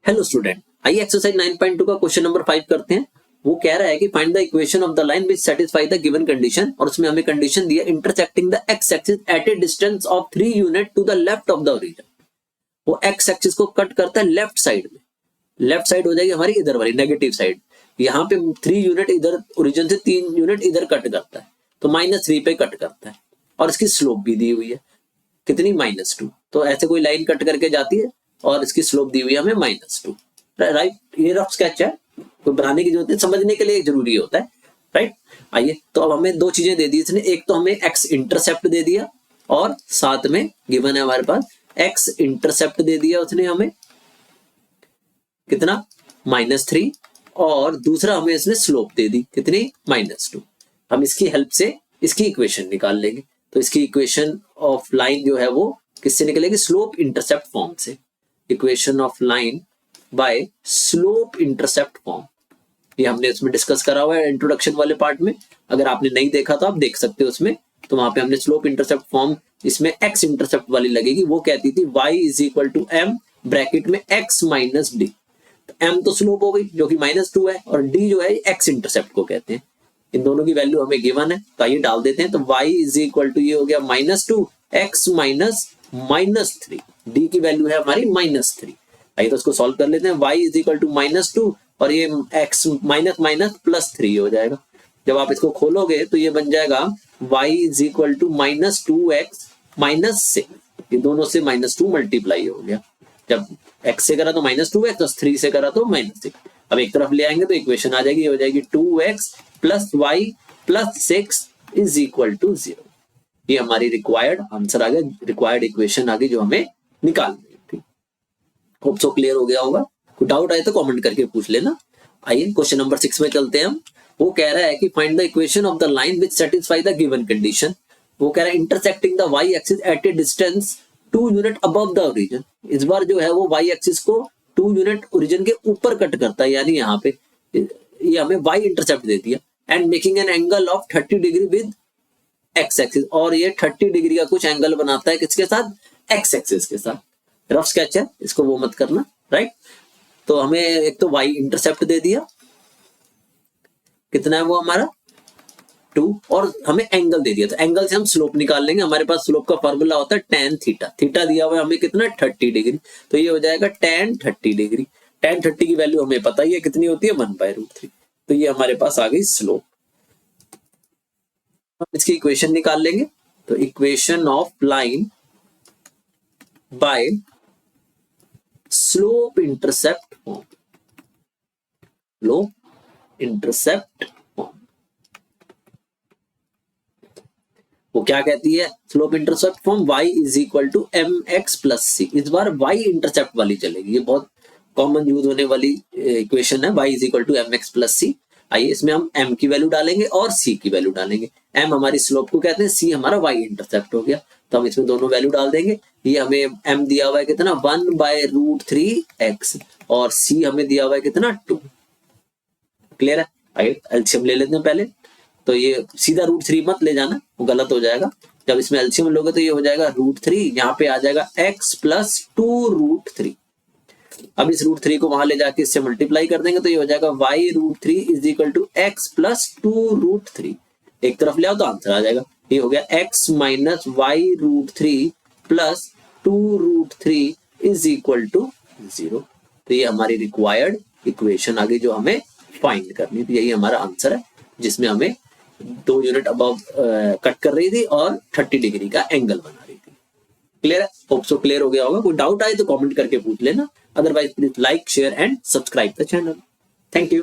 Hello student, आइए exercise 9.2 का question number 5 करते हैं। वो कह रहा है कि find the equation of the line which satisfy the given condition, और उसमें हमें कंडीशन दिया intersecting the x axis at a distance of 3 unit to the left of the origin. वो एक्स एक्सिस को कट करता है लेफ्ट साइड में। Left side हो जाएगी हमारी इधर वाली नेगेटिव साइड। यहाँ पे 3 यूनिट इधर ओरिजिन से 3 यूनिट इधर कट करता है, तो -3 पे कट करता है। और इसकी स्लोप भी दी हुई है कितनी, -2। तो ऐसे कोई लाइन कट करके जाती है और इसकी स्लोप दी हुई है हमें -2। राइट, ये रफ स्केच है, कोई बनाने की जरूरत नहीं, समझने के लिए जरूरी होता है। राइट, आइए तो अब हमें दो चीजें दे दी इसने। एक तो हमें एक्स इंटरसेप्ट दे दिया और साथ में गिवन है हमारे पास एक्स इंटरसेप्ट दे दिया उसने हमें कितना, -3, और दूसरा हमें इसने स्लोप दे दी कितनी, -2। हम इसकी हेल्प से इसकी इक्वेशन निकाल लेंगे। तो इसकी इक्वेशन ऑफ लाइन जो है वो किससे निकलेगी, स्लोप इंटरसेप्ट फॉर्म से। Equation of line by slope intercept form, ये हमने इसमें डिस्कस करा हुआ है इंट्रोडक्शन वाले पार्ट में। अगर आपने नहीं देखा तो आप देख सकते हो उसमें। तो वहां पे हमने स्लोप इंटरसेप्ट फॉर्म, इसमें एक्स इंटरसेप्ट वाली लगेगी। वो कहती थी y = m ब्रैकेट में x - d। m तो स्लोप हो गई जो कि -2 है, और d जो है एक्स इंटरसेप्ट को कहते हैं। इन दोनों की वैल्यू हमें गिवन है, तो आइए डाल देते हैं। तो y = ये हो गया -2 x -3, d की वैल्यू है हमारी -3। आइए तो इसको सॉल्व कर लेते हैं। y = -2 और ये x -+3 हो जाएगा। जब आप इसको खोलोगे तो ये बन जाएगा y = -2x -6। ये दोनों से -2 मल्टीप्लाई हो गया। जब x से करा तो -2x और 3 से करा तो -6। अब एक तरफ ले आएंगे तो इक्वेशन आ जाएगी, ये हो जाएगी 2x + y + 6 = 0। ये हमारी रिक्वायर्ड आंसर आ गया, रिक्वायर्ड इक्वेशन आ गई जो हमें निकालनी थी। होप सो क्लियर हो गया होगा। कोई डाउट आए तो कमेंट करके पूछ लेना। आइए क्वेश्चन नंबर 6 में चलते हैं हम। वो कह रहा है कि find the equation of the line which satisfy the given condition. वो कह रहा है intersecting the y axis at a distance 2 unit above the origin. इस बार जो है वो y एक्सिस को 2 यूनिट ओरिजिन के ऊपर कट करता है, यानी यहाँ पे ये हमें y इंटरसेप्ट दे दिया। And making an angle of 30 degree with x axis, और ये 30 डिग्री का कुछ एंगल बनाता है किसके साथ, एक्स एक्सिस के साथ। रफ स्केच है, इसको वो मत करना। राइट, तो हमें एक तो y इंटरसेप्ट दे दिया, कितना है वो हमारा 2, और हमें एंगल दे दिया। तो एंगल से हम स्लोप निकाल लेंगे। हमारे पास स्लोप का फॉर्मूला होता है tan थीटा। थीटा दिया हुआ है हमें कितना, 30 डिग्री। तो ये हो जाएगा tan 30 डिग्री। tan 30 की वैल्यू हमें पता ही है कितनी होती है, 1/√3। तो ये हमारे पास आ गई स्लोप। हम इसकी इक्वेशन निकाल लेंगे। तो equation of line by slope intercept form, slope intercept form, वो क्या कहती है, slope intercept form y = mx + c। इस बार y इंटरसेप्ट वाली चलेगी, ये बहुत कॉमन यूज होने वाली इक्वेशन है, y = mx + c। आइए इसमें हम m की वैल्यू डालेंगे और c की वैल्यू डालेंगे। m हमारी स्लोप को कहते हैं, c हमारा y इंटरसेप्ट हो गया। तो हम इसमें दोनों वैल्यू डाल देंगे। ये हमें m दिया हुआ है कितना, 1/√3x, और c हमें दिया हुआ है कितना, 2। क्लियर है। आइए एलसीएम ले लेते हैं पहले। तो ये सीधा √3 मत ले जाना, वो गलत हो जाएगा। जब इसमें एलसीएम लोगे तो ये हो जाएगा √3, यहाँ पे आ जाएगा x + 2√3। अब इस √3 को वहां ले जाके इससे मल्टीप्लाई कर देंगे तो ये हो जाएगा y √3 = x + 2√3। एक तरफ ले आओ तो आंसर आ जाएगा। ये हो गया x - y√3 + 2√3 = 0। तो ये हमारी रिक्वायर्ड इक्वेशन आ गई जो हमें फाइंड करनी थी। यही हमारा आंसर है, जिसमें हमें 2 यूनिट अबव कट कर रही थी और 30 डिग्री का एंगल बना रही थी। क्लियर है, होप सो क्लियर हो गया होगा। कोई डाउट आए तो कमेंट करके पूछ लेना। Otherwise please like, share and subscribe the channel. Thank you.